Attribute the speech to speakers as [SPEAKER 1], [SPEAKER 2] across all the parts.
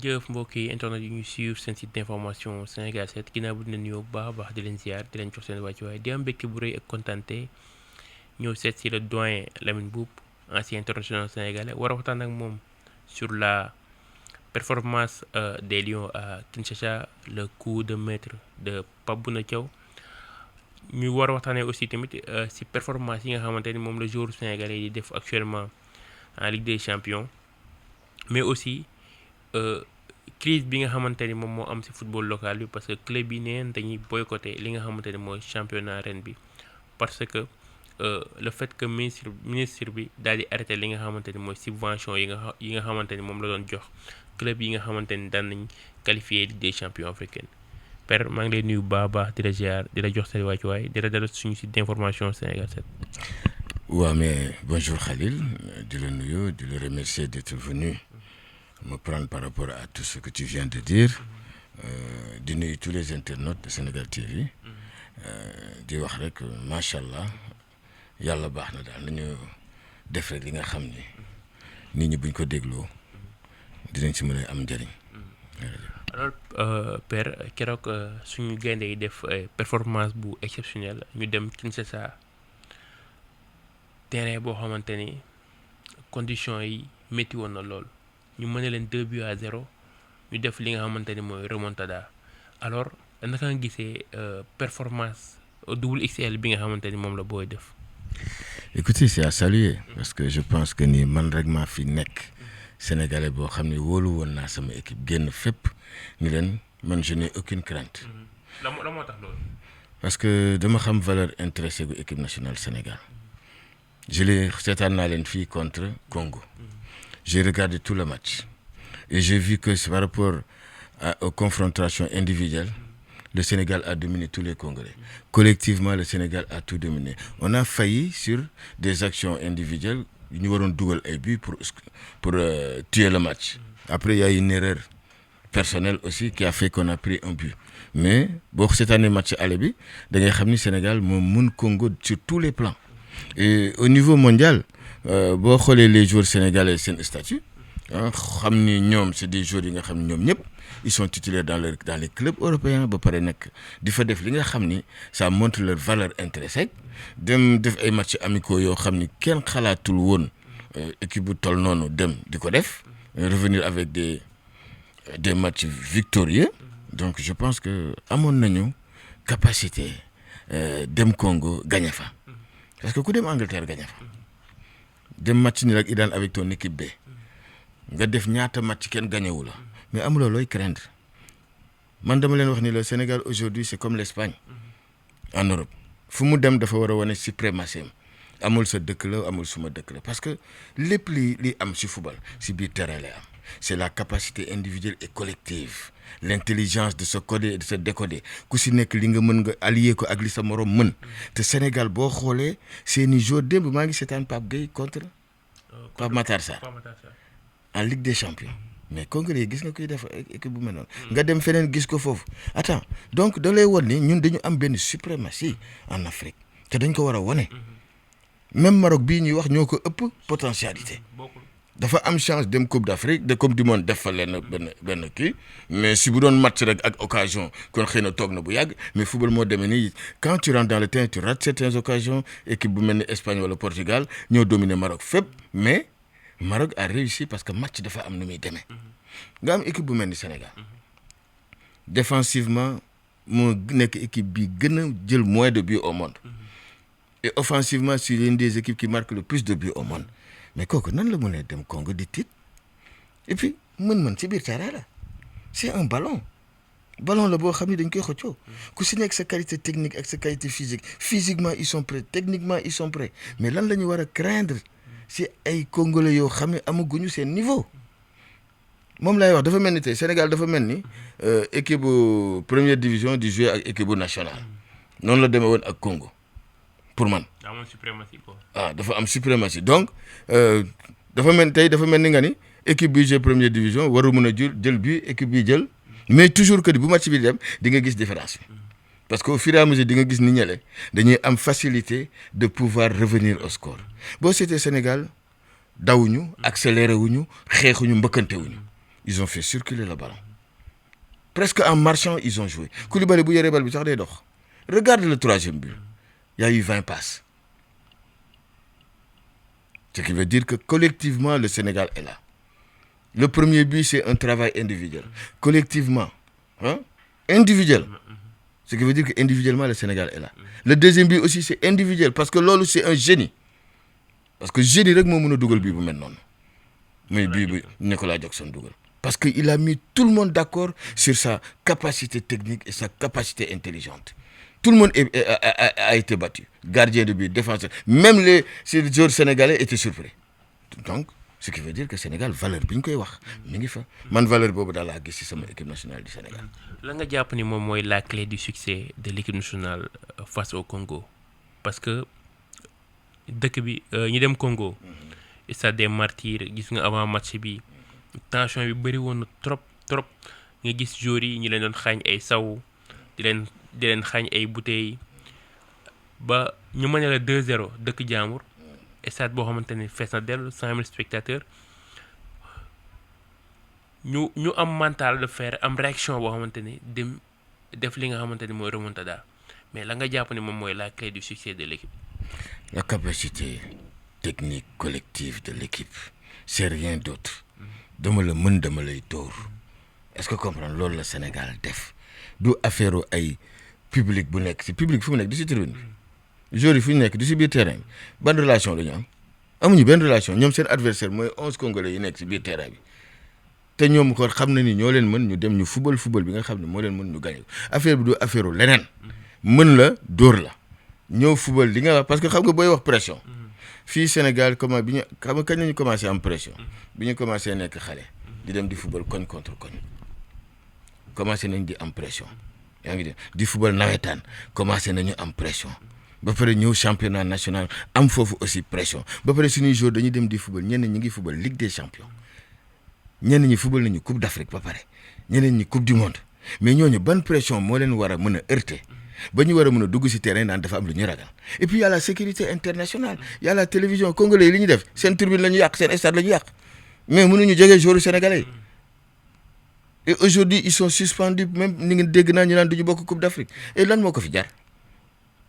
[SPEAKER 1] jërëjëf mbokk yi internet yi ñu suivre seen site d'information Sénégal 7 ginnaaw bu ñu leen nuyoo bu baax a baax di leen ziar di leen jox seen wàccuwaay di am mbégte bu rëy ak kontante ñëw seet si le doyen Lamine Mboup ancien international sénégalais war a waxtaan ak moom sur la performance des Lions à Kinshasa, le coup de maître de Pape Bouna Thiaw ñu war a waxtaanee aussi tamit si performance yi nga xamante ni moom la joueur sénégalais yi def actuellement en Ligue des Champions mais aussi crise bi nga xamante ni moom moo am ci football local bi parce que club yi neen dañuy boycotter li nga xamante ni mooy championnat ren bi parce que le fait que ministre bi daal di arrêté li nga xamante ni mooy subvention yi nga xamante ni moom la doon jox club yi nga xamante ni daan nañ qualifier Ligue des Champions africaine Père maa ngi lay nuyu bu baax a baax di la ziar di la jox sa wàccuwaay di la dalal suñu site d'information Sénégal 7.
[SPEAKER 2] waaw mais bonjour Khalil di la nuyu di la remercier d'être venu me prendre par rapport à tout ce que tu viens de dire di nuyu tous les internautes de Sénégal TV di wax rek macha allah yàlla baax na daal nañu def rek li nga xam ni nit ñi buñ ko dégloo dinañ ci mën a am njëriñ.
[SPEAKER 1] alors Père keroog suñu gaynde yi def performance bu exceptionnelle ñu dem Kinshasa terrain boo xamante ni conditions yi métti woon na lool. ñu mën leen 2-0 ñu def li nga xamante ni mooy remontada alors naka nga gisee performance double XL bi nga xamante ni moom la booy def.
[SPEAKER 2] Écoutez, c'est à saluer parce que je pense que ni man rek maa fi nekk sénégalais boo xam ne wóolu woon naa sama équipe génn fépp ni leen man je n'ai aucune crainte.
[SPEAKER 1] la moo tax loolu.
[SPEAKER 2] parce que dama xam valeur intrinsèque gu équipe nationale Sénégal je l'ai seetaan naa leen fii contre Congo. J'ai regardé tout le match et j'ai vu que par rapport aux confrontations individuelles, le Sénégal a dominé tous les Congolais. Collectivement, le Sénégal a tout dominé. On a failli sur des actions individuelles. Nous avons double un but pour tuer le match. Après, il y a une erreur personnelle aussi qui a fait qu'on a pris un but. Mais bon, cette année, match à l'Ébi, le Sénégal, mon Congo sur tous les plans. Et au niveau mondial, boo xoolee les joueurs sénégalais seen statut xam ni ñoom c'est des joueurs yi nga xam ni ñoom ñëpp ils sont titulaires dans les clubs européens ba pare nag di fa def li nga xam ni ça montre leur valeur intrinsèque dem def ay matchs amicaux yoo xam ni kenn xalaatul woon équipe bu toll noonu dem di ko def revenir avec des matchs victorieux donc je pense que amoon nañu capacité dem Congo gagner fa parce que ku dem Angleterre gagner fa. dem match ni rek idaan avec ton équipe B nga def ñaata match kenn gagnéwu la mais amuloo looy craindre man dama leen wax ni le Sénégal aujourd'hui c'est comme l'Espagne en Europe fu mu dem dafa war a wane suprématie amul sa dëkk la amul suma dëkk la parce que lépp li am ci football ci biir terrain lay am c'est la capacité individuelle et collective l'intelligence de se coder et de se décoder ku ci nekk li nga mën nga allier ko ak li sa morom mën te Sénégal boo xoolee seeni joueurs démb maa ngi seetaan Pape Gueye contre Pape Matar Sarr en Ligue des Champions mais Congolais gis nga koy def équipe bu mel noonu nga dem feneen gis ko foofu attends donc da lay won ni ñun dañu am benn suprématie en Afrique te dañ ko war a wone même Maroc bii ñuy wax ñoo ko ëpp potentialité dafa am chance dem Coupe d'Afrique de Coupe du Monde def fa leen benn kii mais si bu doon match rek ak occasion kon xëy na toog na bu yàgg mais football moo demee nii quand tu rentres dans le terrain tu rates certaines occasions équipe bu mel ni Espagne wala Portugal ñoo dominer Maroc fépp mais Maroc a réussi parce que match dafa am nu muy demee nga am équipe bu mel ni Sénégal défensivement moo nekk équipe bi gën a jël moins de buts au monde et offensivement c'est l'une des équipes qui marque le plus de buts au monde mais kooku nan la mën a dem Congo di tiit et puis mën ci biir terrain la c'est un ballon la boo xam ne dañ koy xëccoo ku si nekk sa qualité technique ak sa qualité physiquement ils sont prêts techniquement ils sont prêts mais lan la ñu war a craindre si ay Congolais yoo xam ne amaguñu seen niveau moom laay wax dafa mel ni tey Sénégal dafa mel ni équipe bu première division di jouer ak équipe bu nationale noonu la demee woon ak Congo pour man. dafa am suprématie donc dafa mel ni nga ni équipe bi jouer première division waru mën a jël bi équipe bi jël mais toujours que bu match bi dem di nga gis différence bi parce que au fur et à mesure di nga gis ni ñële dañuy am facilité de pouvoir revenir au score boo seetee Sénégal dawuñu accéléré wuñu xeexuñu mbëkkante wuñu ils ont fait circuler le ballon. Presque en marchant, ils ont joué. Koulibaly, bu yoree bal bi sax day dox. Regarde le troisième but. Il y a eu 20 passes. Ce qui veut dire que collectivement, le Sénégal est là. Le premier but, c'est un travail individuel. Collectivement, hein? Individuel. Ce qui veut dire qu'individuellement, le Sénégal est là. Le deuxième but aussi, c'est individuel. Parce que Lolo, c'est un génie. Parce que génie, rek mo meuna dougal bi bu mel non. Mais bi Nicolas Jackson dougal. Parce qu'il a mis tout le monde d'accord sur sa capacité technique et sa capacité intelligente. Tout le monde a été battu. Gardien de but, défenseur. Même les joueurs sénégalais étaient surpris. Donc, ce qui veut dire que le Sénégal, valeur bi ñu koy wax mi ngi fa. Man valeur boobu daal laa gis ci sama équipe nationale du Sénégal.
[SPEAKER 1] La nga jàpp ni moom mooy la clé du succès de l'équipe nationale face au Congo. Parce que dëkk bi ñu dem Congo. Stade des Martyrs gis nga avant match bi tension bi bëri woon na trop nga gis joueurs yi ñu leen doon xaañ ay saw di leen xaañ ay bouteilles ba ñu mëne la 2-0 dëkk jaamur stade boo xamante ni fees na dellu 100 000 spectateurs ñu am mental de faire am réaction boo xamante ni dem def li nga xamante ni mooy remontada mais la nga jàpp ni moom mooy la clé du succès de l'équipe.
[SPEAKER 2] La capacité technique collective de l'équipe, c'est rien d'autre. Dama la mën dama lay dóor. Est-ce que comprendre loolu la Sénégal def du affaire ay public bu nekk ci public fu mu nekk du ci tribune bi joueurs yi fu ñu nekk du ci biir terrain bi ban relation la ñu am amuñu benn relation ñoom seen adversaire mooy 11 Congolais yi nekk ci biir terrain bi te ñoom ko xam na ni ñoo leen mën ñu dem ñu football bi nga xam ne moo leen mën ñu gagné affaire bi du affaire leneen mën la dóor la ñëw football li nga parce que xam nga booy wax pression fii Sénégal comment bi ñu xam nga kañ la ñu commencé am pression bi ñu commencé nekk xale di dem di football koñ contre koñ commencé nañ di am pression yaa ngi di football nawetaan commencé nañu am pression ba pare ñëw championnat national am foofu aussi pression ba pare suñuy joueurs dañuy dem di football ñenn ñi ngi football Ligue des champions ñenn ñi football nañu Coupe d'Afrique ba pare ñeneen ñi Coupe du monde mais ñooñu ban pression moo leen war a mën a heurter ba ñu war a mën a dugg ci terrain naan dafa am lu ñu ragal et puis y a la sécurité internationale y a la télévision congolais yi li ñu def seen tribune la ñu yàq seen stade la ñu yàq mais mënuñu jege joueurs sénégalais yi et aujourd'hui ils sont suspendus même ni ngeen dégg naa ñu naan duñu bokk Coupe d'Afrique et lan moo ko fi jar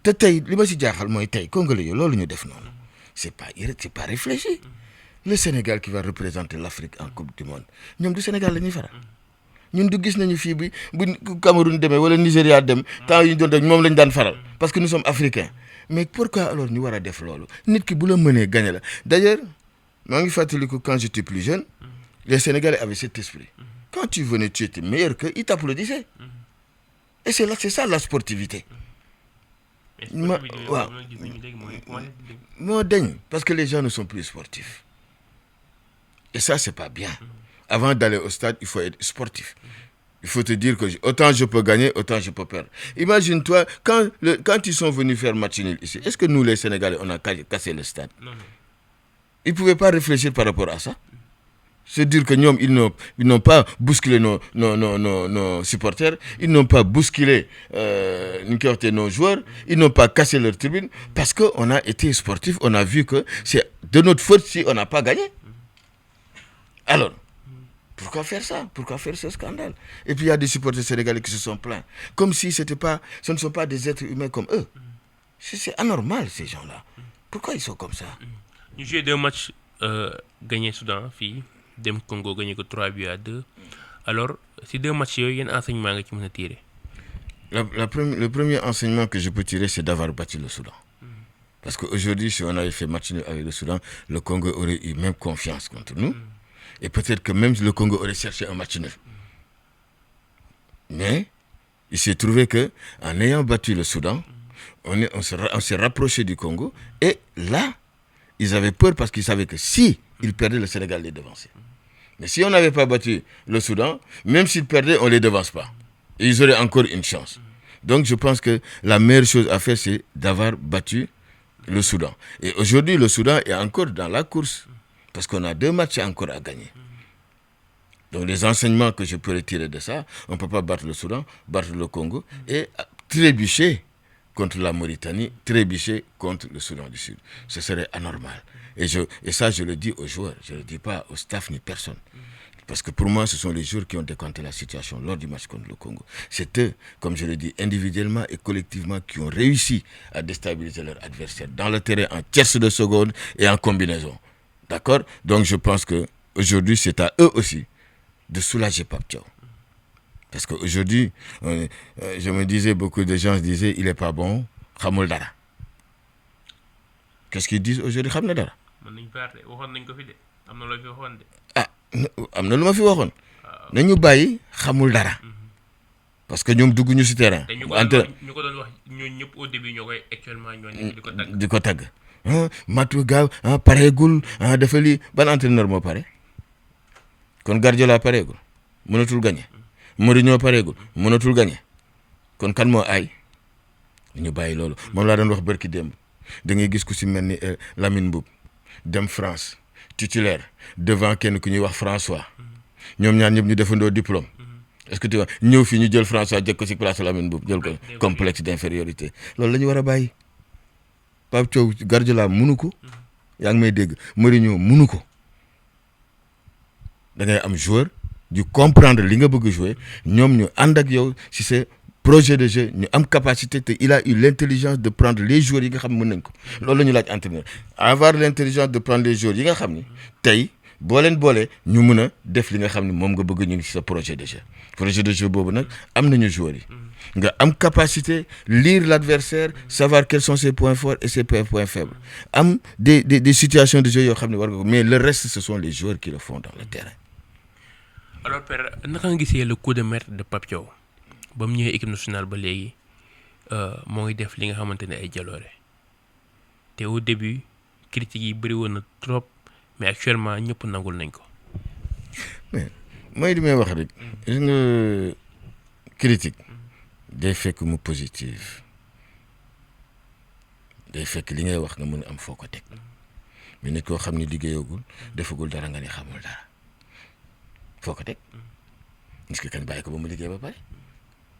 [SPEAKER 2] te tey li ma ci jaaxal mooy tey congolais yi loolu ñu def noonu c'est pas réfléchi le Sénégal qui va représenter l'Afrique en Coupe du monde ñoom du Sénégal la ñuy faral ñun du gis nañu fii bu Cameroun demee wala Nigéria dem temps yi ñu doon def moom lañ daan faral parce que nous sommes africains mais pourquoi alors ñu war a def loolu nit ki bu la mënee gagner la d'ailleurs maa ngi fàttaliku quand j'étais plus jeune les Sénégalais avaient cet esprit quand tu venais tu étais meilleur que ils t'applaudissaient et c'est ça la sportivité waaw moo dañ parce que les gens ne sont plus sportifs et ça c'est pas bien avant d'aller au stade il faut être sportif il faut te dire que autant je peux gagner autant je peux perdre imagine-toi quand ils sont venus faire match nul ici est-ce que nous les Sénégalais on a cassé le stade ils pouvaient pas réfléchir par rapport à ça c'est dire que ñoom ils n'ont pas bousculé nos supporters ils n'ont pas bousculé nos joueurs ils n'ont pas cassé leur tribune parce que on a été sportif on a vu que c'est de notre faute si on n'a pas gagné alors pourquoi faire ça pourquoi faire ce scandale et puis il y a des supporters sénégalais qui se sont plaints comme si ce ne sont pas des êtres humains comme eux c'est anormal ces gens-là pourquoi ils sont comme ça
[SPEAKER 1] ñu joué 2 matchs gagné Soudan fii dem Congo gagné ko 3-2 alors si 2 matchs yooyu yenn enseignement nga ci mën a tirer.
[SPEAKER 2] Le premier enseignement que je peux tirer c'est d'avoir battu le Soudan parce qu'aujourd'hui si on avait fait match nul avec le Soudan le Congo aurait eu même confiance contre nous et peut-être que même le Congo aurait cherché un match nul mais il s'est trouvé que en ayant battu le Soudan on s'est rapproché du Congo et là ils avaient peur parce qu'ils savaient que si ils perdaient le Sénégal les devançait mais si on n'avait pas battu le Soudan même s'ils perdaient on les devance pas et ils auraient encore une chance donc je pense que la meilleure chose à faire c'est d'avoir battu le Soudan et aujourd'hui le Soudan est encore dans la course parce qu'on a 2 matchs encore à gagner donc les enseignements que je peux retirer de ça on ne peut pas battre le Soudan battre le Congo et trébucher contre la Mauritanie, trébucher contre le Soudan du Sud. Ce serait anormal. Et ça, je le dis aux joueurs, je ne le dis pas au staff ni personne. Parce que pour moi, ce sont les joueurs qui ont décanté la situation lors du match contre le Congo. C'est eux, comme je l'ai dit, individuellement et collectivement, qui ont réussi à déstabiliser leur adversaire dans le terrain en tierce de seconde et en combinaison. D'accord? Donc je pense qu'aujourd'hui, c'est à eux aussi de soulager Pape Thiaw. Parce qu'aujourd'hui, je me disais, beaucoup de gens disaient, il n'est pas bon, xamul dara. Qu'est-ce qu'ils disent aujourd'hui? Xam na dara. Ah, am na lu ma fi waxoon. nañu bàyyi xamul dara. parce que ñoom dugg ñu si terrain.
[SPEAKER 1] ñu ko doon wax ñooñu ñëpp au début ñoo koy actuellement ñoo nekk di ko tagg.
[SPEAKER 2] di ko tagg matu gaaw pareegul dafa lii ban entraîneur moo pare. kon Guardiola pareegul mënatul gagné. Mourinho pareegul mënatul gagné. kon kan moo aay. ñu bàyyi loolu moom laa doon wax barki démb da ngay gis ku si mel ni Lamine Mboup dem France titulaire devant kenn ku ñuy wax François ñoom ñaar ñëpp ñu defandoo diplôme est-ce que tu vois ñëw fii ñu jël François jël ko si place Lamine Mboup jël ko complexe d'infériorité loolu la ñu war a bàyyi. Pape Thiaw Guardiola munu ko yaa ngi may dégg Mourinho munu ko da ngay am joueur du comprendre li nga bëgg jouer ñoom ñu ànd ak yow si c'est projet de jeu ñu am capacité te il a eu l'intelligence de prendre les joueurs yi nga xam ne mën nañ ko loolu la ñu laaj entraîneur avoir l'intelligence de prendre les joueurs yi nga xam ni tey boo leen boolee ñu mën a def li nga xam ne moom nga bëgg ñu ngi ci sa projet de jeu boobu nag am nañu joueurs yi nga am capacité lire l'adversaire savoir quels sont ses points forts et ses points faibles am des situations de jeu yoo xam ne war nga ko mais le reste ce sont les joueurs qui le font dans le terrain.
[SPEAKER 1] Alors père naka nga gisee le coup de maître de Pape Thiaw ba mu ñëwee équipe nationale ba léegi moo ngi def li nga xamante ne ay jaloore te au début critiques yi bëri woon na trop mais actuellement ñëpp nangul nañ ko.
[SPEAKER 2] mais mooy li may wax rek gis nga critique day fekk mu positive day fekk li ngay wax nga mën a am foo ko teg mais nit koo xam ni liggéeyagul defagul dara nga ni xamul dara foo ko teg est-ce que kan bàyyi ko ba mu liggéey ba pare.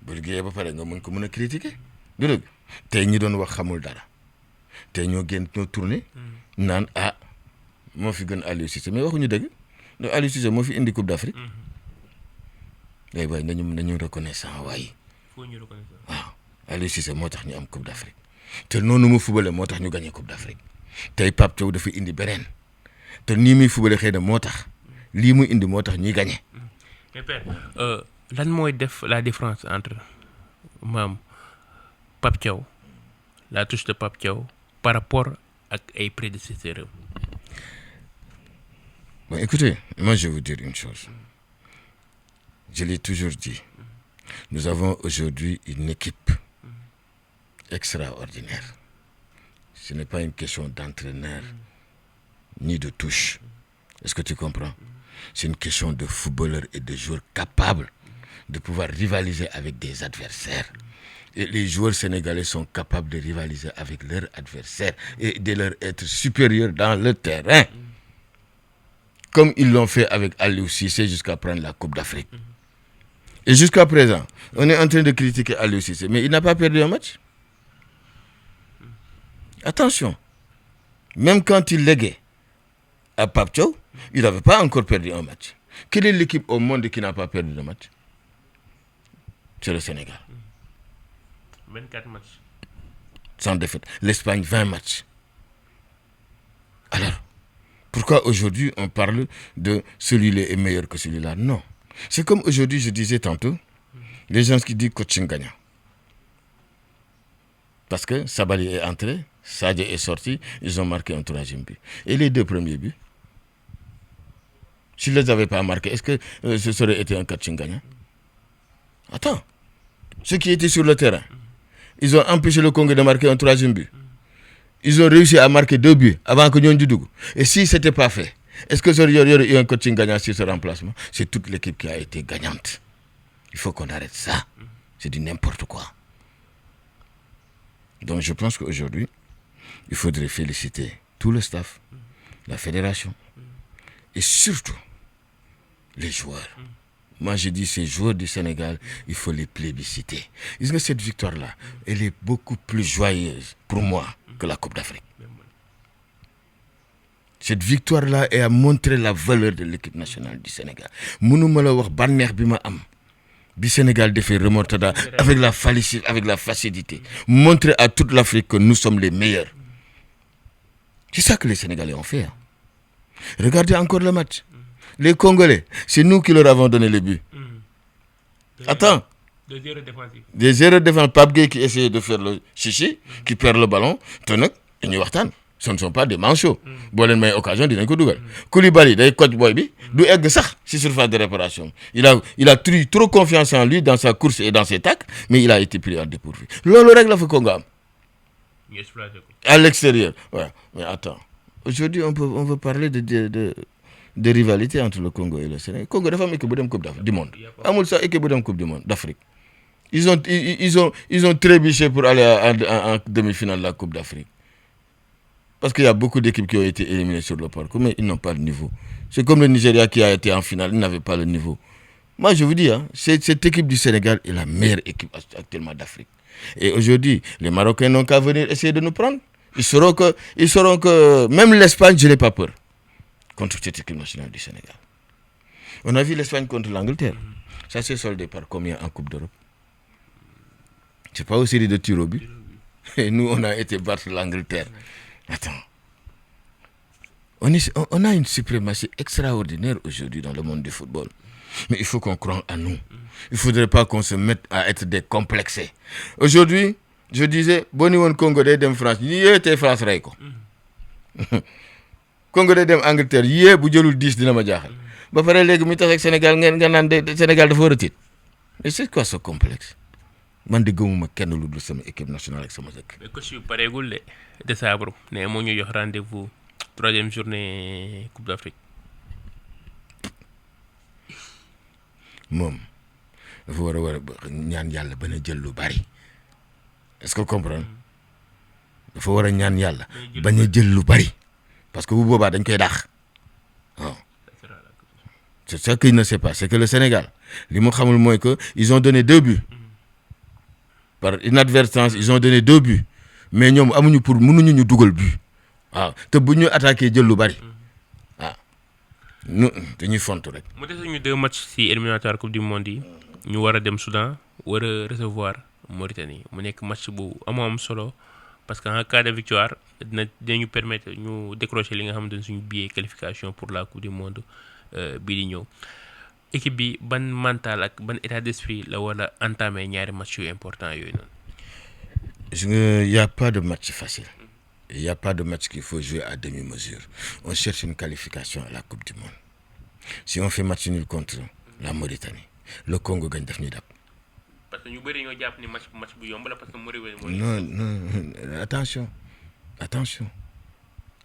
[SPEAKER 2] bu liggéeyee ba pare nga mën ko mën a critiquer du dëgg tey ñi doon wax xamul dara tey ñoo génn ñoo tourné naan moo fi gën Aliou Cissé mais waxuñu dëgg donc Aliou Cissé moo fi indi Coupe d'Afrique waaye nañu reconnaissant waaye waaw Aliou Cissé moo tax ñu am Coupe d'Afrique te noonu mu fubale moo tax ñu gagné Coupe d'Afrique tey Pape Thiaw dafa indi beneen te nii muy fubale xëy na moo tax lii muy indi moo tax ñuy gagné.
[SPEAKER 1] mais père lan mooy def la différence entre maam Pape Thiaw la touche de Pape Thiaw par rapport ak ay prédécesseurs.
[SPEAKER 2] Bon, écoutez, moi je vais vous dire une chose. Je l'ai toujours dit. Nous avons aujourd'hui une équipe extraordinaire. Ce n'est pas une question d'entraîneur ni de touche. Est-ce que tu comprends? C'est une question de footballeurs et de joueurs capables de pouvoir rivaliser avec des adversaires. Et les joueurs sénégalais sont capables de rivaliser avec leurs adversaires et de leur être supérieurs dans le terrain. Comme ils l'ont fait avec Aliou Cissé jusqu'à prendre la Coupe d'Afrique. Et jusqu'à présent, on est en train de critiquer Aliou Cissé, mais il n'a pas perdu un match. Attention, même quand il léguait à Pape Thiaw, il n'avait pas encore perdu un match. Quelle est l'équipe au monde qui n'a pas perdu de match? C'est le Sénégal.
[SPEAKER 1] 24 matchs.
[SPEAKER 2] Sans défaite. L'Espagne, 20 matchs. Alors, pourquoi aujourd'hui on parle de celui-là est meilleur que celui-là? Non. C'est comme aujourd'hui, je disais tantôt, les gens qui disent coaching gagnant. Parce que Sabali est entré, Sadio est sorti, ils ont marqué un troisième but. Et les deux premiers buts, s'ils ne les avaient pas marqués, est-ce que ce serait été un coaching gagnant? Attends. Ceux qui étaient sur le terrain, ils ont empêché le Congo de marquer un troisième but. Ils ont réussi à marquer 2 buts avant que nous Dougou. Et si ce n'était pas fait, est-ce que il y aurait eu un coaching gagnant sur ce remplacement? C'est toute l'équipe qui a été gagnante. Il faut qu'on arrête ça. C'est du n'importe quoi. Donc je pense qu'aujourd'hui, il faudrait féliciter tout le staff, la fédération et surtout les joueurs. Moi, je dis, ces joueurs du Sénégal, il faut les plébisciter. Est-ce que cette victoire-là, elle est beaucoup plus joyeuse pour moi que la Coupe d'Afrique? Cette victoire-là a montré la valeur de l'équipe nationale du Sénégal. Mënuma la wax bànneex bi ma am bi Sénégal defee remontada avec la facilité. Montrer à toute l'Afrique que nous sommes les meilleurs. C'est ça que les Sénégalais ont fait. Regardez encore le match. Les Congolais, c'est nous qui leur avons donné le but. Attends. Des erreurs défensives. Pape Gueye qui essayait de faire le chichi, qui perd le ballon. Ce ne sont pas des manchots. Boo leen may occasion dinañ ko dugal. Koulibaly day coach boy bi du egg sax ci surface de réparation. Il a trop confiance en lui dans sa course et dans ses tacles, mais il a été pris en dépourvu. Loolu rek la fa Congo am. À l'extérieur. Ouais. Mais attends. Aujourd'hui, on veut parler de rivalité entre le Congo et le Sénégal. Congo dafa am équipe bu dem Coupe du Monde. Amul sax équipe bu dem Coupe du Monde d'Afrique. Ils ont trébuché pour aller en demi-finale de la Coupe d'Afrique. Parce qu'il y a beaucoup d'équipes qui ont été éliminées sur le parcours, mais ils n'ont pas le niveau. C'est comme le Nigeria qui a été en finale, il n'avait pas le niveau. Moi, je vous dis, cette équipe du Sénégal est la meilleure équipe actuellement d'Afrique. Et aujourd'hui, les Marocains n'ont qu'à venir essayer de nous prendre. Ils sauront que même l'Espagne, je n'ai pas peur contre cette équipe nationale du Sénégal. On a vu l'Espagne contre l'Angleterre. Ça s'est soldé par combien en Coupe d'Europe? C'est pas aux séries de tirs au but. Et nous, on a été battre l'Angleterre. Attends. On a une suprématie extraordinaire aujourd'hui dans le monde du football. Mais il faut qu'on croie en nous. Il ne faudrait pas qu'on se mette à être décomplexés. Aujourd'hui, je disais, boni won Congo day dem France, yé té France ray ko. Congo day dem Angleterre, yé bu jëlul 10 dina ma jaxal. Ba paré légui mi tax ak Sénégal nga nan Sénégal dafa wara tit. Mais c'est quoi ce complexe? Man de gëmuma kenn lu dul sama équipe nationale ak sama dëkk.
[SPEAKER 1] Mais coach yu pareegul de décembre ne moo ñu jox rendez-vous 3e journée Coupe d'Afrique.
[SPEAKER 2] Moom dafa war a ñaan yàlla ba na jël lu bari. Est-ce que vous comprenez? Dafa war a ñaan yàlla bañ a jël lu bari parce que bu boobaa dañ koy dàq. waaw. C'est ça qu'il ne sait pas, c'est que le Sénégal li mu xamul mooy que ils ont donné 2 buts. Par inadvertance, ils ont donné 2 buts. Mais ñoom amuñu pour mënuñu ñu dugal but. waaw te bu ñu attaqué jël lu bari. waaw ñu dañuy fontu rek.
[SPEAKER 1] mu des ñu 2 matchs ci éliminatoire Coupe du Monde yi ñu war a dem Soudan war a recevoir Mauritanie mu nekk match bu am solo parce que en cas de victoire dinañu permettre ñu décrocher li nga xamante ne suñu billet qualification pour la Coupe du Monde bii di ñëw. Équipe bi ban mental ak ban état d'esprit la wala entamer ñaari match yu important yooyu noonu.
[SPEAKER 2] Il y a pas de match facile. Il y a pas de match qu'il faut jouer à demi-mesure. On cherche une qualification à la Coupe du Monde. Si on fait match nul contre la Mauritanie, le Congo gagne daf ñuy dab.
[SPEAKER 1] Parce que ñu bëri ñoo jàpp ni match bu yomb la parce que
[SPEAKER 2] non, attention.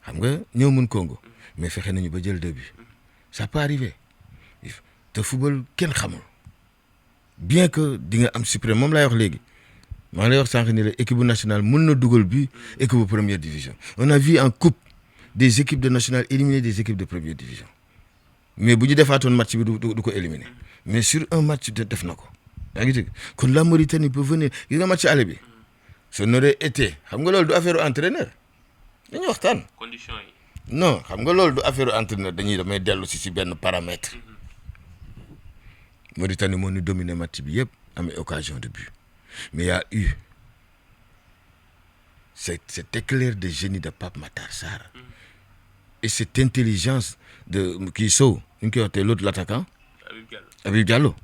[SPEAKER 2] Xam nga ñoo mën Congo mais fexe nañu ba jël 2 buts. Ça peut arriver. te football kenn xamul bien que di nga am suprême moom laay wax léegi maa ngi lay wax sànq ni la équipe nationale mën na dugal bi équipe de première division. On a vu en coupe des équipes de nationale éliminer des équipes de première division mais bu ñu defaatoon match bi du ko éliminer mais sur un match def na ko yaa ngi dégg kon la Mauritanie peut venir gis nga match aller bi ce n'aurait été xam nga loolu du affaire entraîneur dañuy waxtaan.
[SPEAKER 1] conditions yi.
[SPEAKER 2] non xam nga loolu du affaire entraîneur damay dellu si benn paramètre. Mauritanie moo ñu dominé match bi yëpp amee occasion de but mais il y a eu cet éclair de génie de Pape Matar Sarr et cette intelligence de kii Sow ñu koy waxee l'autre l'attaquant Habib Diallo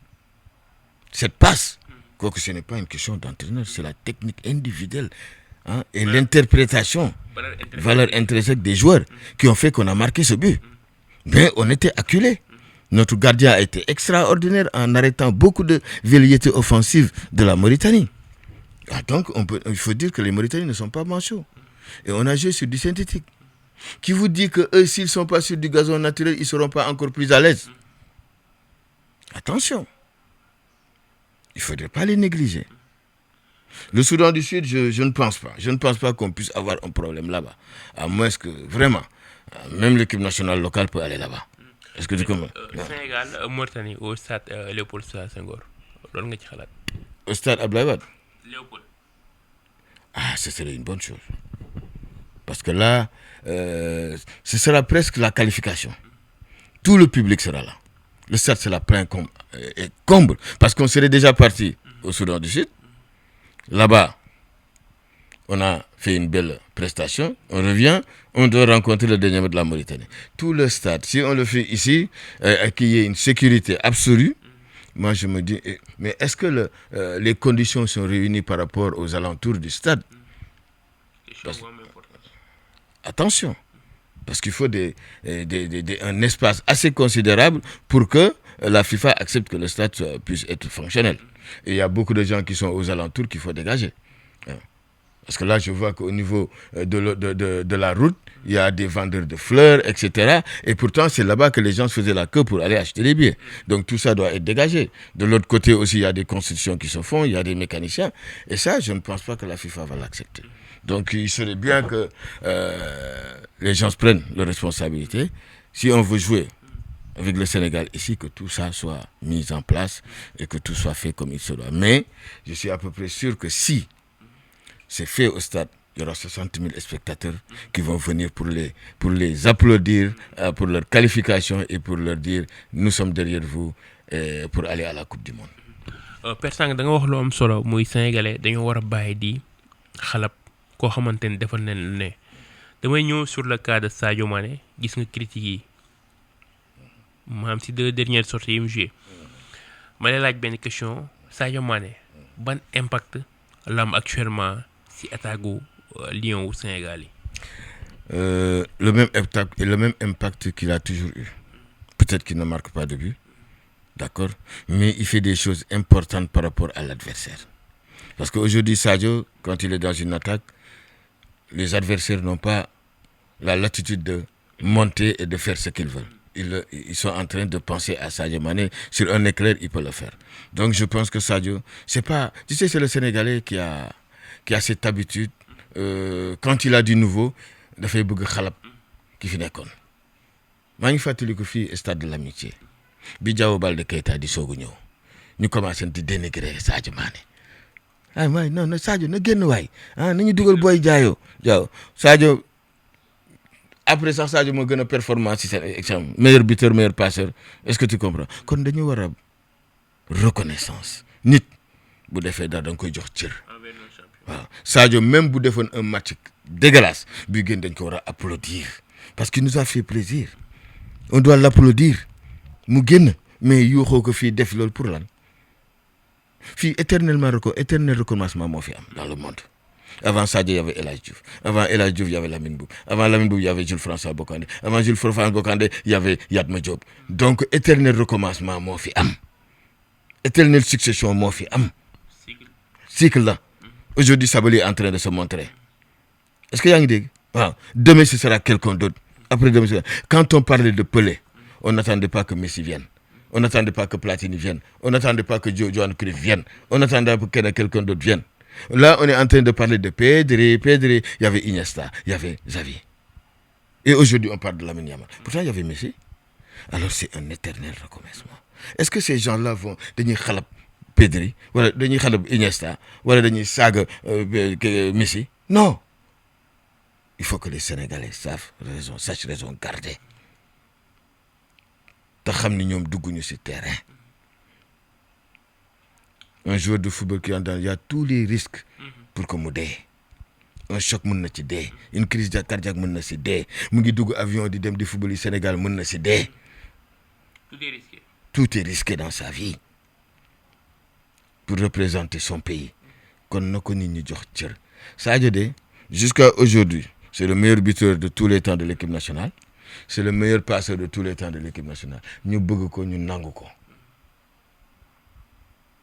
[SPEAKER 2] cette passe kooku ce n'est pas une question d'entraîneur c'est la technique individuelle et l'interprétation valeur intrinsèque des joueurs qui ont fait qu'on a marqué ce but mais on était acculés. Notre gardien a été extraordinaire en arrêtant beaucoup de velléités offensives de la Mauritanie. Donc, il faut dire que les Mauritaniens ne sont pas manchots. Et on a joué sur du synthétique. Qui vous dit que eux, s'ils ne sont pas sur du gazon naturel, ils ne seront pas encore plus à l'aise. Attention. Il ne faudrait pas les négliger. Le Soudan du Sud, je ne pense pas. Je ne pense pas qu'on puisse avoir un problème là-bas. À moins que, vraiment, même l'équipe nationale locale peut aller là-bas. Est-ce que tu comprends?
[SPEAKER 1] Sénégal Mauritanie au stade Léopold Sédar Senghor loolu nga ci xalaat.
[SPEAKER 2] Au stade Abdoulaye Wade.
[SPEAKER 1] Léopold.
[SPEAKER 2] Ce serait une bonne chose. Parce que là, ce sera presque la qualification. Tout le public sera là. Le stade sera plein et comble. Parce qu'on serait déjà parti au Soudan du Sud. Là-bas, on a fait une belle prestation. On revient, on doit rencontrer le dernier de la Mauritanie. Tout le stade, si on le fait ici, qu'il y ait une sécurité absolue, moi je me dis, mais est-ce que les conditions sont réunies par rapport aux alentours du stade? Attention, parce qu'il faut un espace assez considérable pour que la FIFA accepte que le stade puisse être fonctionnel. Et il y a beaucoup de gens qui sont aux alentours qu'il faut dégager. Parce que là, je vois qu'au niveau de la route, il y a des vendeurs de fleurs, etc. Et pourtant, c'est là-bas que les gens se faisaient la queue pour aller acheter les billets. Donc tout ça doit être dégagé. De l'autre côté aussi, il y a des constructions qui se font, il y a des mécaniciens. Et ça, je ne pense pas que la FIFA va l'accepter. Donc il serait bien que les gens prennent leurs responsabilités. Si on veut jouer avec le Sénégal ici, que tout ça soit mis en place et que tout soit fait comme il se doit. Mais je suis à peu près sûr que si c'est fait au stade, il y aura 60 000 spectateurs qui vont venir pour les applaudir, pour leur qualification et pour leur dire nous sommes derrière vous pour aller à la Coupe du Monde.
[SPEAKER 1] Père Sang da nga wax lu am solo muy sénégalais dañoo war a bàyyi di xalab koo xamante ne defal nañ lu ne damay ñëw sur le cas de Sadio Mané gis nga critiques yi maanaam si 2 dernières sorties yi mu joué ma lay laaj benn question Sadio Mané ban impact la am actuellement si attaque gu Lion wu Sénégal yi.
[SPEAKER 2] Le même impact qu'il a toujours eu. Peut-être qu'il ne marque pas de but, d'accord, mais il fait des choses importantes par rapport à l'adversaire. Parce qu'aujourd'hui, Sadio, quand il est dans une attaque, les adversaires n'ont pas la latitude de monter et de faire ce qu'ils veulent. Ils sont en train de penser à Sadio Mané. Sur un éclair, il peut le faire. Donc je pense que Sadio, c'est pas... Tu sais, c'est le Sénégalais qui a cette habitude. Quand il a du nouveau, il fait beaucoup de khalab qui finit con. Je me rappelle que le stade de l'amitié. Bidjao Balde Keita di sogu ñew. Ñu commencé di dénigrer Sadio Mané. Ah mais non Sadio na génn waay. Ah nañu dugal boy jaayo. Jaaw Sadio après ça Sadio mo gëna performance ci exam meilleur buteur meilleur passeur. Est-ce que tu comprends? Kon dañu wara reconnaissance. Nit bu défé dara dang koy jox cër. Waaw Sadio même bu defoon un match dégueulasse bi gën dañ ko wara applaudir parce qu'il nous a fait plaisir. On doit l'applaudir. Mu génn mais yuuxoo ko fii def loolu pour lan fii éternel recommencement moo fi am dans le monde. Avant Sadio, il y avait El Hadj Diouf. Avant El Hadj Diouf, il y avait Lamine Boub. Avant Lamine Boub, il y avait Jules François Bocandé. Avant Jules François Bocandé, il y avait Yatma Diop. Donc éternel recommencement moo fi am. Éternelle succession moo fi am. Cycle là. Aujourd'hui, Sabaly est en train de se montrer. Est-ce que yaa ngi dégg? Waaw. Demain, ce sera quelqu'un d'autre. Après demain, quand on parlait de Pelé, on n'attendait pas que Messi vienne. On n'attendait pas que Platini vienne. On n'attendait pas que Johan Cruyff vienne. On n'attendait pas que quelqu'un d'autre vienne. Là, on est en train de parler de Pedri. Il y avait Iniesta, il y avait Xavi. Et aujourd'hui, on parle de Lamine Yamal. Pourtant, il y avait Messi. Alors, c'est un éternel recommencement. Est-ce que ces gens-là vont dañuy xalab Pedri wala dañuy xalab Iniesta wala dañuy saaga Messi? Non. Il faut que les Sénégalais sachent raison garder. Te xam ni ñoom dugguñu ci terrain. Un joueur de football qui entend, il y a tous les risques pour que mu dee. Un choc mën na ci dee. Une crise cardiaque mën na ci dee. Mu ngi dugg avion di dem di football yi Sénégal mën na ci dee.
[SPEAKER 1] Tout est risqué.
[SPEAKER 2] Tout est risqué dans sa vie pour représenter son pays. Kon na ko nit ñi jox cër. Sadio de jusqu'à aujourd'hui, c'est le meilleur buteur de tous les temps de l'équipe nationale. C'est le meilleur passeur de tous les temps de l'équipe nationale. Ñu bëgg ko ñu nangu ko.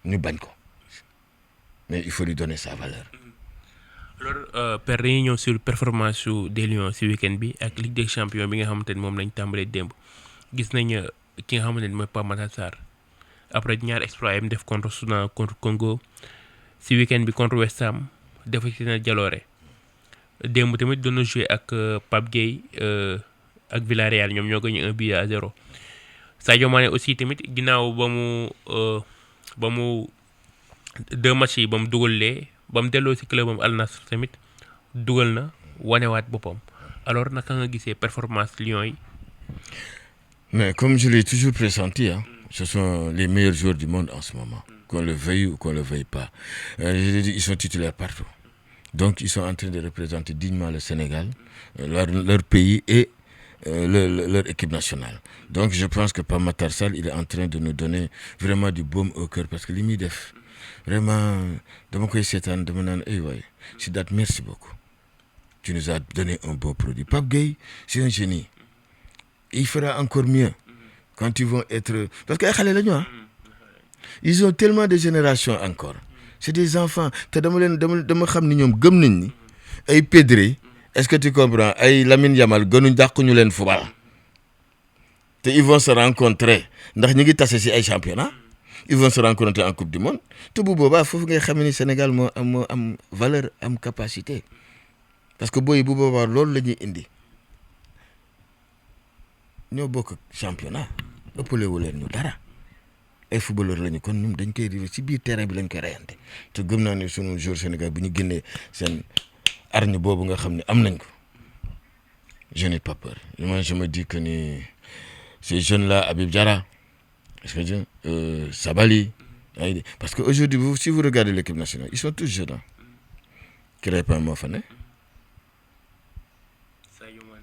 [SPEAKER 2] Ñu bañ ko. Mais il faut lui donner sa valeur.
[SPEAKER 1] Alors Père dañuy ñëw sur performance su des Lions si week-end bi ak Ligue des Champions bi nga xamante ne moom lañ tàmbalee démb gis nañ ki nga xamante ne mooy Pape Matar Sarr après ñaar exploit yi mu def contre Soudan contre Congo si week-end bi contre West Ham defati na jaloore démb tamit doon na joué ak Pape Gueye ak Villarreal ñoom ñoo gagné 1-0. Sadio Mané aussi tamit ginnaaw ba mu 2 matchs yi ba mu dugalee ba mu delloo si club am Al Nassr tamit dugal na wanewaat boppam alors naka nga gisee performance Lions yi.
[SPEAKER 2] Mais comme je l'ai toujours pressenti, hein, ce sont les meilleurs joueurs du monde en ce moment, qu'on le veuille ou qu'on ne le veuille pas. Je l'ai dit, ils sont titulaires partout. Donc ils sont en train de représenter dignement le Sénégal, leur pays et leur équipe nationale. Donc je pense que Pape Matar Sarr, il est en train de nous donner vraiment du baume au cœur parce que li muy def vraiment dama koy seetaan dama naan ay waay Sidath, merci beaucoup. Tu nous as donné un beau produit. Pape Gueye, c'est un génie. Il fera encore mieux quand ils vont être... Parce que ils ont tellement de générations encore. C'est des enfants. Ay Pedri, est-ce que tu comprends? Ay Lamine Yamal, ils vont se rencontrer. Ndax championnat. Ils vont se rencontrer en Coupe du Monde. Tout boba, il faut que le Sénégal ait valeur, ait capacité. Parce que boy boba lol lañuy indi. Ñoo bokk championnat ëppale wu leen ñu dara ay footballeur lañu kon ñun dañ koy rive ci biir terrain bi lañ koy reyante te gëm naa ne sunu joueur Sénégal bu ñu génnee seen hargne boobu nga xam ne am nañ ko je n'ai pas peur. Moi je me dis que ni ces jeunes là Habib Diarra est-ce que Sabali parce que aujourd'hui si vous regardez l'équipe nationale ils sont tous jeunes hein. Krépin moo fa ne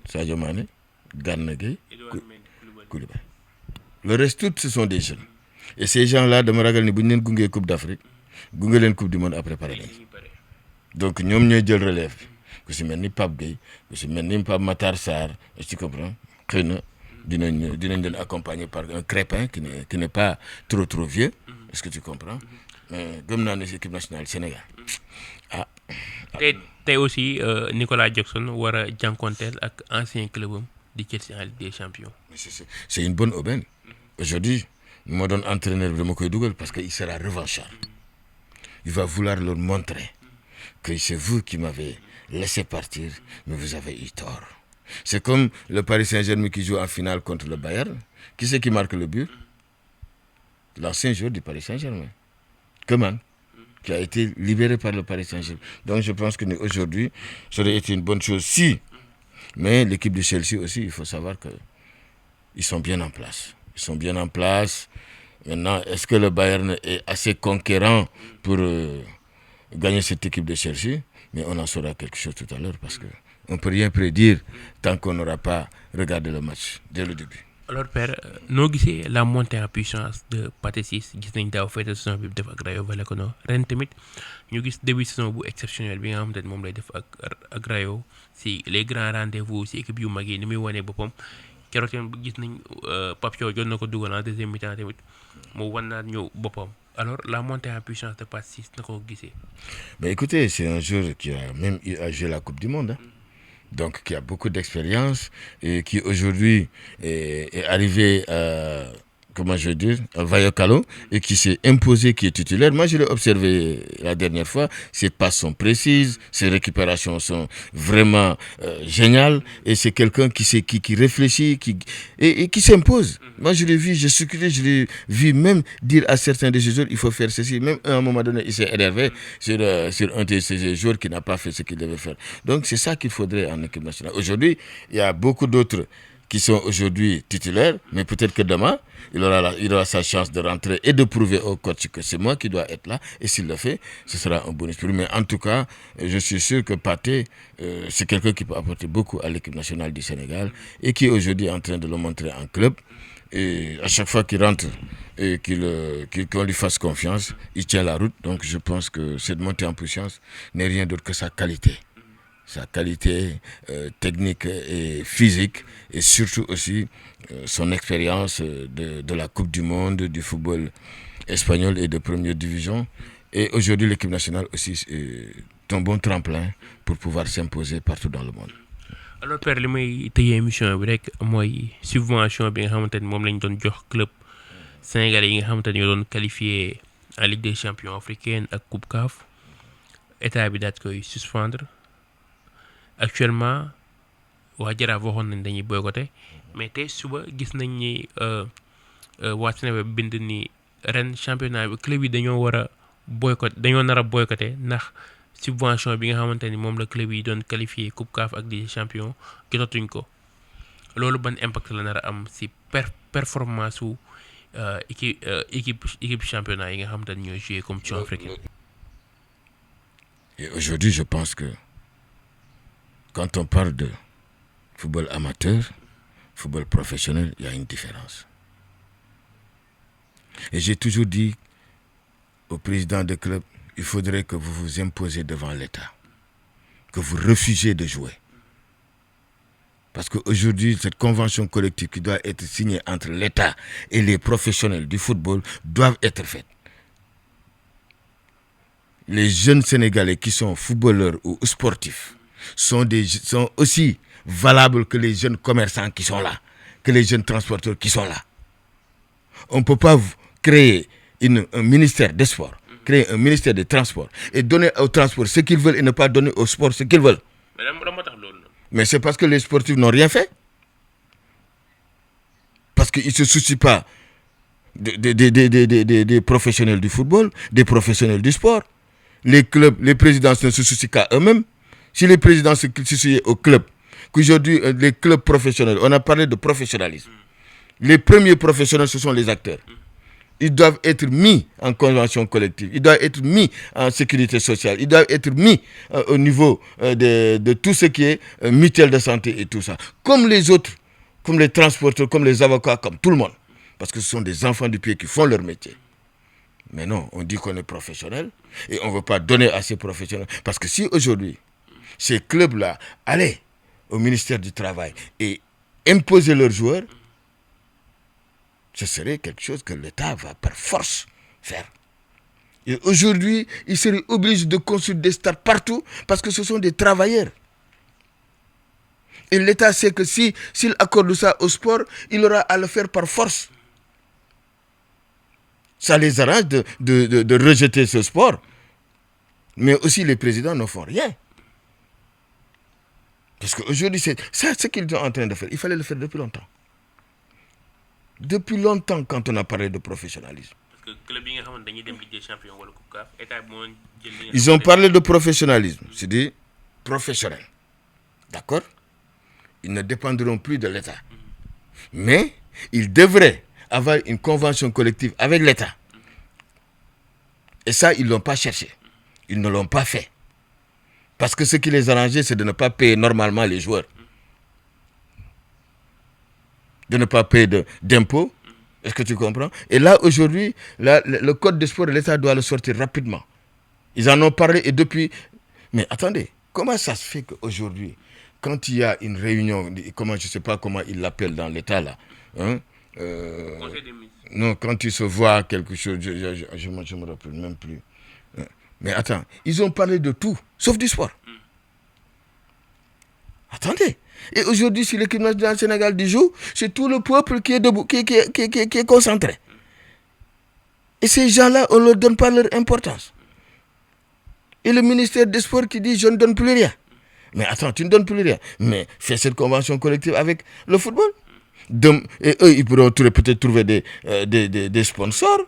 [SPEAKER 2] Sadio Mané Gana Gueye, Koulibaly. Le reste, tous, ce sont des jeunes. Et ces gens-là, de me regarder, ils ont une Coupe d'Afrique, ils ont une Coupe du Monde à préparer. Donc, nous avons le relève. Que c'est maintenant Pape Gueye, que c'est maintenant Pape Matar Sarr, tu comprends? Nous sommes accompagnés par un Crépin qui n'est pas trop vieux. Est-ce que tu comprends? Mais comme dans les équipes nationales Sénégal.
[SPEAKER 1] Tey aussi Nicolas Jackson war a jànkonteel ak ancien club di Chelsea en Ligue des Champions.
[SPEAKER 2] C'est une bonne aubaine. Aujourd'hui, je donne entraîneur de Mokoy Dougal parce qu'il sera revanchard. Il va vouloir leur montrer que c'est vous qui m'avez laissé partir, mais vous avez eu tort. C'est comme le Paris Saint-Germain qui joue en finale contre le Bayern. Qui c'est qui marque le but? L'ancien joueur du Paris Saint-Germain. Comment? Qui a été libéré par le Paris Saint-Germain. Donc je pense qu'aujourd'hui, ça aurait été une bonne chose si. Mais l'équipe de Chelsea aussi, il faut savoir qu'ils sont bien en place. Ils sont bien en place. Maintenant, est-ce que le Bayern est assez conquérant pour gagner cette équipe de Chelsea? Mais on en saura quelque chose tout à l'heure parce qu'on ne peut rien prédire tant qu'on n'aura pas regardé le match dès le début.
[SPEAKER 1] Alors père noo gisee la montée en puissance de Pathé Ciss gis nañ daaw fête saison bi def ak Rayo Vallecano ren tamit ñu gis début saison bu exceptionnel bi nga xamante ne moom lay def ak Rayo si les grands rendez-vous si équipe yu mag yi ni muy wanee boppam keroog tamit gis nañ Pape Thiaw jot na ko dugal en deuxième mi-temps tamit mu wan naa ñëw boppam alors la montée en puissance de Pathé Ciss na ko gisee.
[SPEAKER 2] Ben écoutez, c'est un joueur qui a même joué la Coupe du Monde. Hein. Donc qui a beaucoup d'expérience et qui aujourd'hui est arrivé comment je veux dire, à Vallecano et qui s'est imposé, qui est titulaire. Moi, je l'ai observé la dernière fois. Ses passes sont précises, ses récupérations sont vraiment géniales et c'est quelqu'un qui réfléchit et qui s'impose. Moi, je l'ai vu, j'ai circulé, je l'ai vu même dire à certains de ces joueurs, il faut faire ceci. Même à un moment donné, il s'est énervé sur un de ces joueurs qui n'a pas fait ce qu'il devait faire. Donc, c'est ça qu'il faudrait en équipe nationale. Aujourd'hui, il y a beaucoup d'autres qui sont aujourd'hui titulaires, mais peut-être que demain, il aura sa chance de rentrer et de prouver au coach que c'est moi qui dois être là. Et s'il le fait, ce sera un bonus pour lui. Mais en tout cas, je suis sûr que Pathé, c'est quelqu'un qui peut apporter beaucoup à l'équipe nationale du Sénégal et qui est aujourd'hui en train de le montrer en club. Et à chaque fois qu'il rentre et qu'on lui fasse confiance, il tient la route. Donc je pense que cette montée en puissance n'est rien d'autre que sa qualité. Sa qualité technique et physique et surtout aussi son expérience de la Coupe du Monde, du football espagnol et de première division. Et aujourd'hui, l'équipe nationale aussi est un bon tremplin pour pouvoir s'imposer partout dans le monde.
[SPEAKER 1] Alors père li may tëjee émission bi rek mooy subvention bi nga xamante ni moom lañ doon jox club sénégalais yi nga xamante ni ñoo doon qualifié en Ligue des champions africaine ak Coupe CAF état bi daat koy suspendre. Actuellement waa Jaraaf waxoon nañ dañuy boycotté mais tey suba gis nañ ni waa Sénégal bind ni ren championnat bi club yi dañoo nar a boycotté ndax subvention bi nga xamante ni moom la club yi doon qualifié coupe CAF ak des champions jotatuñ ko loolu ban impact la nar a am si performance su équipe championnat yi nga xamante ni ñooy joué compétition africaine.
[SPEAKER 2] Et aujourd'hui, je pense que quand on parle de football amateur, football professionnel, il y a une différence. Et j'ai toujours dit au président de club, il faudrait que vous vous imposez devant l'État, que vous refusiez de jouer. Parce qu'aujourd'hui, cette convention collective qui doit être signée entre l'État et les professionnels du football doivent être faite. Les jeunes Sénégalais qui sont footballeurs ou sportifs sont aussi valables que les jeunes commerçants qui sont là, que les jeunes transporteurs qui sont là. On ne peut pas créer un ministère des sports, créer un ministère des transports et donner au transport ce qu'ils veulent et ne pas donner au sport ce qu'ils veulent. Mais c'est parce que les sportifs n'ont rien fait. Parce qu'ils ne se soucient pas des professionnels du football, des professionnels du sport. Les clubs, les présidents ne se soucient qu'à eux-mêmes. Si les présidents se souciaient aux clubs, qu'aujourd'hui, les clubs professionnels, on a parlé de professionnalisme. Les premiers professionnels, ce sont les acteurs. Ils doivent être mis en convention collective, ils doivent être mis en sécurité sociale, ils doivent être mis au niveau de tout ce qui est mutuelle de santé et tout ça. Comme les autres, comme les transporteurs, comme les avocats, comme tout le monde. Parce que ce sont des enfants du pays qui font leur métier. Mais non, on dit qu'on est professionnel et on ne veut pas donner à ces professionnels. Parce que si aujourd'hui, ces clubs-là allaient au ministère du Travail et imposer leurs joueurs, ce serait quelque chose que l'État va par force faire. Et aujourd'hui, il serait obligé de construire des stades partout parce que ce sont des travailleurs. Et l'État sait que s'il accorde ça au sport, il aura à le faire par force. Ça les arrange de rejeter ce sport. Mais aussi les présidents ne font rien. Parce qu'aujourd'hui, c'est ça ce qu'ils sont en train de faire. Il fallait le faire depuis longtemps. Depuis longtemps, quand on a parlé de professionnalisme. Ils ont parlé de professionnalisme, c'est-à-dire professionnel. D'accord? Ils ne dépendront plus de l'État. Mais ils devraient avoir une convention collective avec l'État. Et ça, ils ne l'ont pas cherché. Ils ne l'ont pas fait. Parce que ce qui les arrangeait, c'est de ne pas payer normalement les joueurs. De ne pas payer d'impôts. Est-ce que tu comprends? Et là, aujourd'hui, le code de sport de l'État doit le sortir rapidement. Ils en ont parlé et depuis... Mais attendez, comment ça se fait qu'aujourd'hui, quand il y a une réunion, je ne sais pas comment ils l'appellent dans l'État, là, hein, non, quand ils se voient quelque chose, je ne me rappelle même plus. Mais attends, ils ont parlé de tout, sauf du sport. Attendez. Et aujourd'hui, si l'équipe nationale du Sénégal du jour, c'est tout le peuple qui est debout, qui est concentré. Et ces gens-là, on ne leur donne pas leur importance. Et le ministère des Sports qui dit, je ne donne plus rien. Mais attends, tu ne donnes plus rien. Mais fais cette convention collective avec le football. Et eux, ils pourront peut-être trouver des sponsors,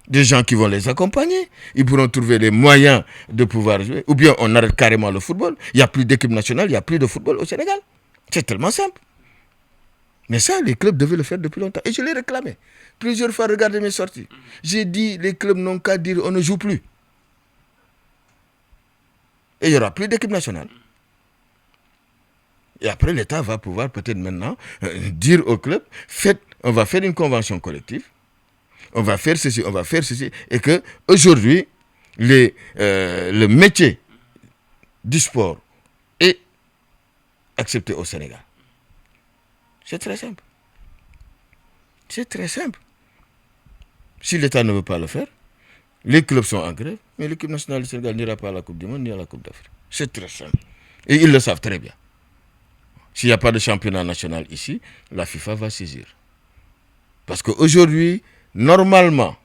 [SPEAKER 2] des gens qui vont les accompagner. Ils pourront trouver les moyens de pouvoir jouer. Ou bien on arrête carrément le football. Il n'y a plus d'équipe nationale, il n'y a plus de football au Sénégal. C'est tellement simple. Mais ça, les clubs devaient le faire depuis longtemps. Et je l'ai réclamé. Plusieurs fois, regardez mes sorties. J'ai dit, les clubs n'ont qu'à dire, on ne joue plus. Et il n'y aura plus d'équipe nationale. Et après, l'État va pouvoir peut-être maintenant dire au club, on va faire une convention collective, on va faire ceci, on va faire ceci, et que aujourd'hui, le métier du sport est accepté au Sénégal. C'est très simple. C'est très simple. Si l'État ne veut pas le faire, les clubs sont en grève, mais l'équipe nationale du Sénégal n'ira pas à la Coupe du Monde ni à la Coupe d'Afrique. C'est très simple. Et ils le savent très bien. S'il n'y a pas de championnat national ici, la FIFA va saisir. Parce qu'aujourd'hui, normalement,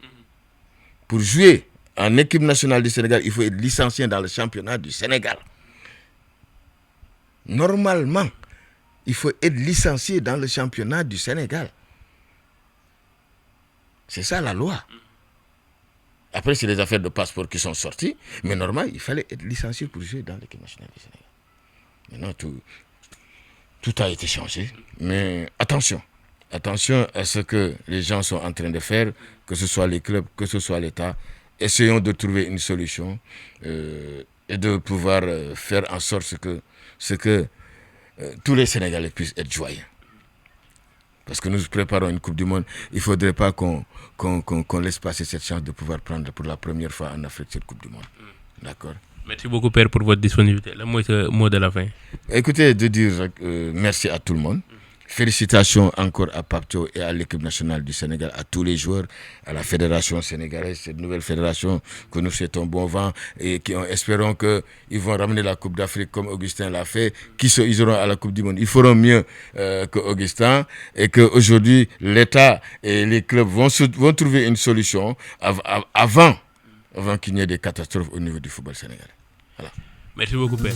[SPEAKER 2] pour jouer en équipe nationale du Sénégal, il faut être licencié dans le championnat du Sénégal. Normalement, il faut être licencié dans le championnat du Sénégal. C'est ça la loi. Après, c'est les affaires de passeport qui sont sorties. Mais normal, il fallait être licencié pour jouer dans l'équipe nationale du Sénégal. Maintenant, tout a été changé. Mais attention à ce que les gens sont en train de faire, que ce soit les clubs, que ce soit l'État. Essayons de trouver une solution et de pouvoir faire en sorte que tous les Sénégalais puissent être joyeux. Parce que nous préparons une Coupe du Monde, il ne faudrait pas qu'on laisse passer cette chance de pouvoir prendre pour la première fois en Afrique cette Coupe du Monde. D'accord.
[SPEAKER 1] Merci beaucoup, Père, pour votre disponibilité. Là, moi, c'est le mot de la fin.
[SPEAKER 2] Écoutez, de dire merci à tout le monde. Félicitations encore à Papto et à l'équipe nationale du Sénégal, à tous les joueurs, à la fédération sénégalaise, cette nouvelle fédération que nous souhaitons bon vent et espérons qu'ils vont ramener la Coupe d'Afrique comme Augustin l'a fait, ils auront à la Coupe du Monde. Ils feront mieux que Augustin et qu'aujourd'hui l'État et les clubs vont trouver une solution avant qu'il n'y ait des catastrophes au niveau du football sénégalais. Voilà.
[SPEAKER 1] Merci beaucoup, Père.